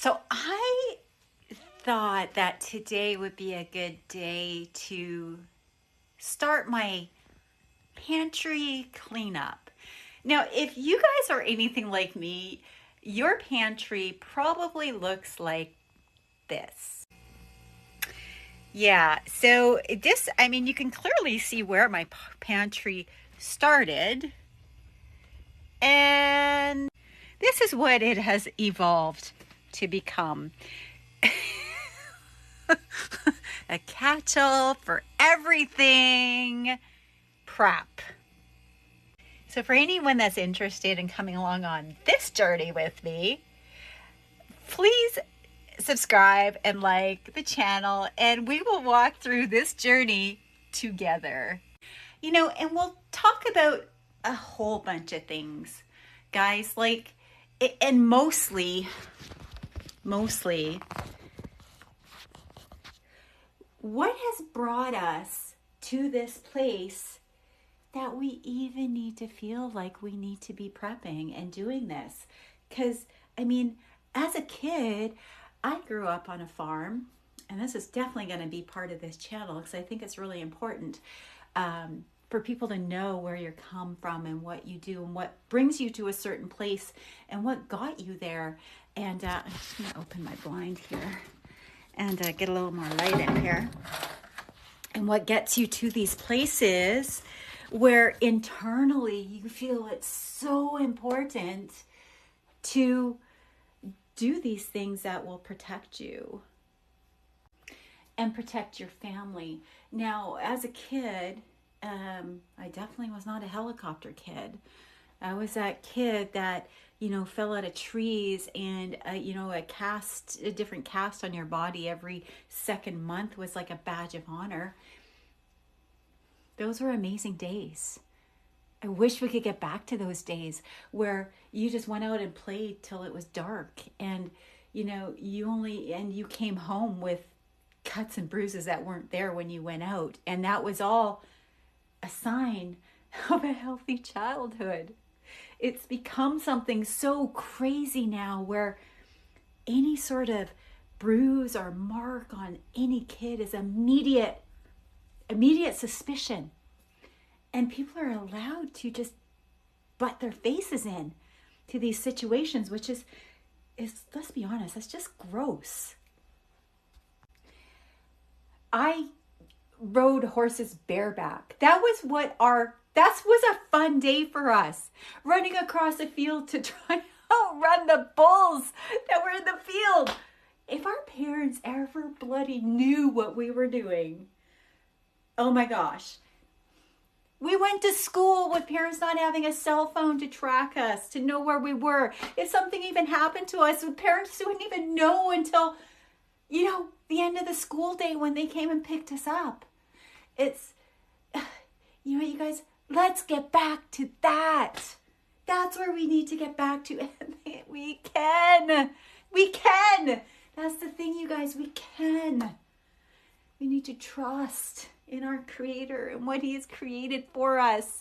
So I thought that today would be a good day to start my pantry cleanup. Now, if you guys are anything like me, your pantry probably looks like this. Yeah, so you can clearly see where my pantry started. And this is what it has evolved to become. A catch-all for everything prep. So for anyone that's interested in coming along on this journey with me, please subscribe and like the channel, and we will walk through this journey together. And we'll talk about a whole bunch of things, guys, and mostly what has brought us to this place that we even need to feel like we need to be prepping and doing this. Because, as a kid, I grew up on a farm, and this is definitely going to be part of this channel because I think it's really important for people to know where you come from and what you do and what brings you to a certain place and what got you there. And I'm just going to open my blind here and get a little more light in here. And what gets you to these places where internally you feel it's so important to do these things that will protect you and protect your family. Now, as a kid, I definitely was not a helicopter kid. I was that kid that, fell out of trees and, a different cast on your body every second month was like a badge of honor. Those were amazing days. I wish we could get back to those days where you just went out and played till it was dark and, you came home with cuts and bruises that weren't there when you went out. And that was all a sign of a healthy childhood. It's become something so crazy now where any sort of bruise or mark on any kid is immediate suspicion. And people are allowed to just butt their faces in to these situations, which is let's be honest, that's just gross. I rode horses bareback. That was a fun day for us. Running across a field to try and outrun the bulls that were in the field. If our parents ever bloody knew what we were doing, oh my gosh. We went to school with parents not having a cell phone to track us, to know where we were. If something even happened to us, the parents wouldn't even know until, the end of the school day when they came and picked us up. It's, you guys, let's get back to that. That's where we need to get back to. And we can. That's the thing, you guys, we can. We need to trust in our Creator and what He has created for us.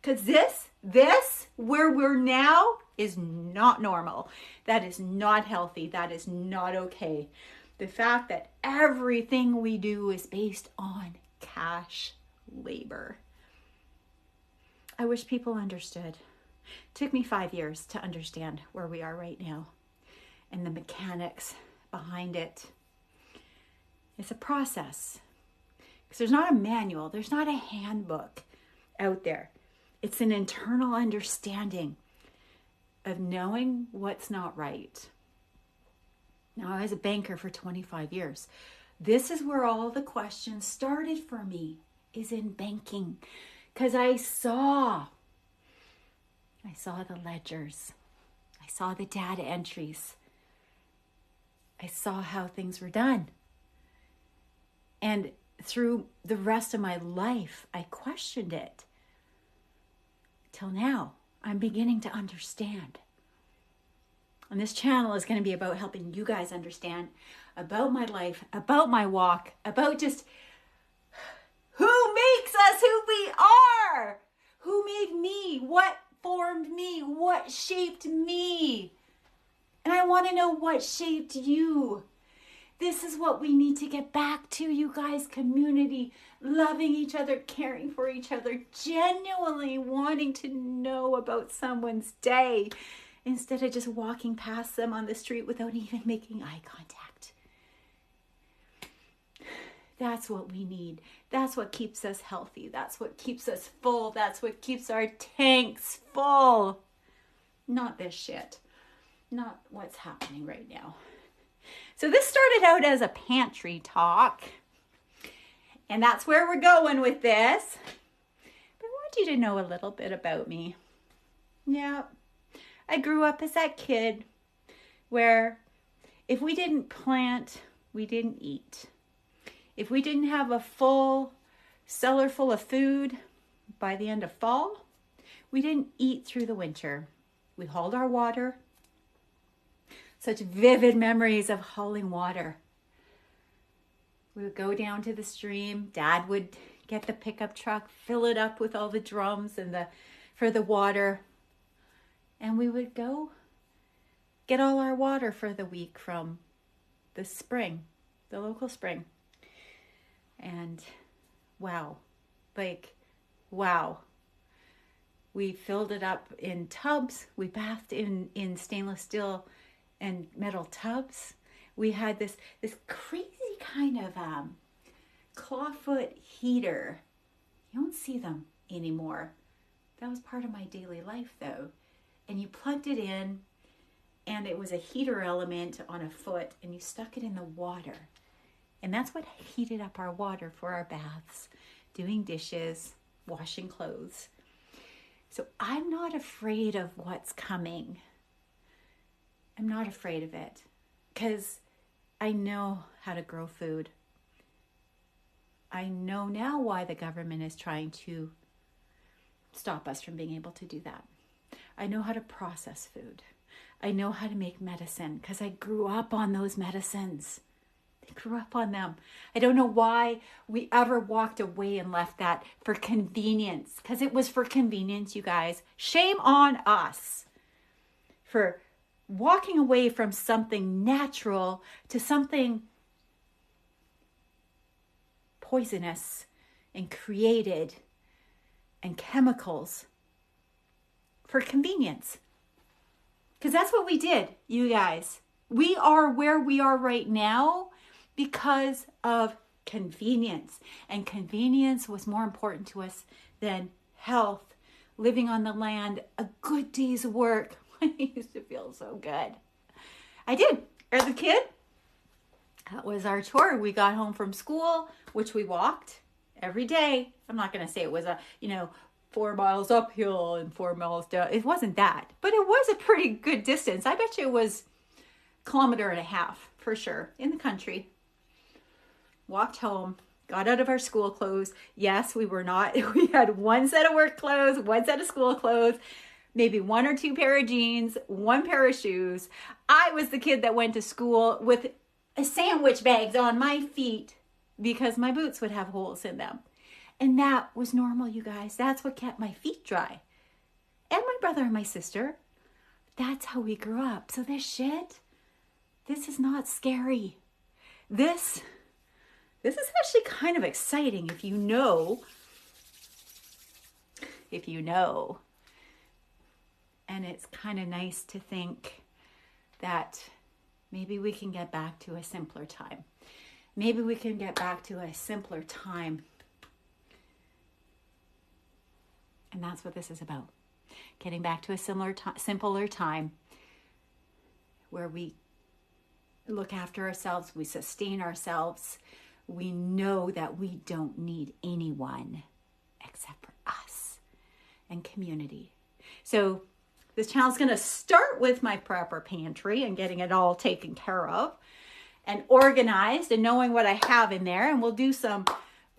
Because this, where we're now, is not normal. That is not healthy. That is not okay. The fact that everything we do is based on cash labor. I wish people understood. It took me 5 years to understand where we are right now and the mechanics behind it. It's a process. Because there's not a manual, there's not a handbook out there. It's an internal understanding of knowing what's not right. Now, I was a banker for 25 years. This is where all the questions started for me, is in banking. Because I saw the ledgers. I saw the data entries. I saw how things were done. And through the rest of my life, I questioned it. Till now, I'm beginning to understand. And this channel is going to be about helping you guys understand about my life, about my walk, about just who makes us who we are, who made me, what formed me, what shaped me. And I want want to know what shaped you. This is what we need to get back to, you guys. Community, loving each other, caring for each other, genuinely wanting to know about someone's day instead of just walking past them on the street without even making eye contact. That's what we need. That's what keeps us healthy. That's what keeps us full. That's what keeps our tanks full. Not this shit. Not what's happening right now. So this started out as a pantry talk. And that's where we're going with this. But I want you to know a little bit about me. Yeah, I grew up as that kid where if we didn't plant, we didn't eat. If we didn't have a full cellar full of food by the end of fall, we didn't eat through the winter. We hauled our water. Such vivid memories of hauling water. We would go down to the stream. Dad would get the pickup truck, fill it up with all the drums and for the water. And we would go get all our water for the week from the spring, the local spring. And wow. We filled it up in tubs. We bathed in stainless steel and metal tubs. We had this crazy kind of clawfoot heater. You don't see them anymore. That was part of my daily life though. And you plugged it in and it was a heater element on a foot and you stuck it in the water. And that's what heated up our water for our baths, doing dishes, washing clothes. So I'm not afraid of what's coming. I'm not afraid of it because I know how to grow food. I know now why the government is trying to stop us from being able to do that. I know how to process food. I know how to make medicine because I grew up on those medicines. I grew up on them. I don't know why we ever walked away and left that for convenience, because it was for convenience, you guys. Shame on us for walking away from something natural to something poisonous and created and chemicals for convenience. Because that's what we did, you guys. We are where we are right now because of convenience. And convenience was more important to us than health, living on the land, a good day's work. I used to feel so good. I did. As a kid, that was our chore. We got home from school, which we walked every day. I'm not going to say it was 4 miles uphill and 4 miles down. It wasn't that, but it was a pretty good distance. I bet you it was 1.5 kilometers for sure in the country. Walked home, got out of our school clothes. Yes, we had one set of work clothes, one set of school clothes, maybe 1 or 2 pair of jeans, 1 pair of shoes. I was the kid that went to school with sandwich bags on my feet because my boots would have holes in them. And that was normal, you guys. That's what kept my feet dry. And my brother and my sister. That's how we grew up. So this is not scary. This is actually kind of exciting if you know. And it's kind of nice to think that maybe we can get back to a simpler time. Maybe we can get back to a simpler time. And that's what this is about. Getting back to a simpler time where we look after ourselves, we sustain ourselves. We know that we don't need anyone except for us and community. So this channel's going to start with my proper pantry and getting it all taken care of and organized and knowing what I have in there. And we'll do some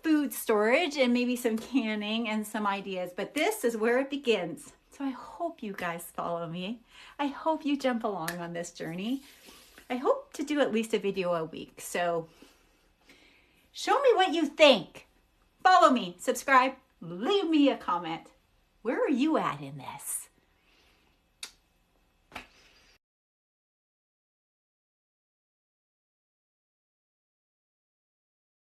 food storage and maybe some canning and some ideas. But this is where it begins. So I hope you guys follow me. I hope you jump along on this journey. I hope to do at least a video a week. So show me what you think. Follow me, subscribe, leave me a comment. Where are you at in this?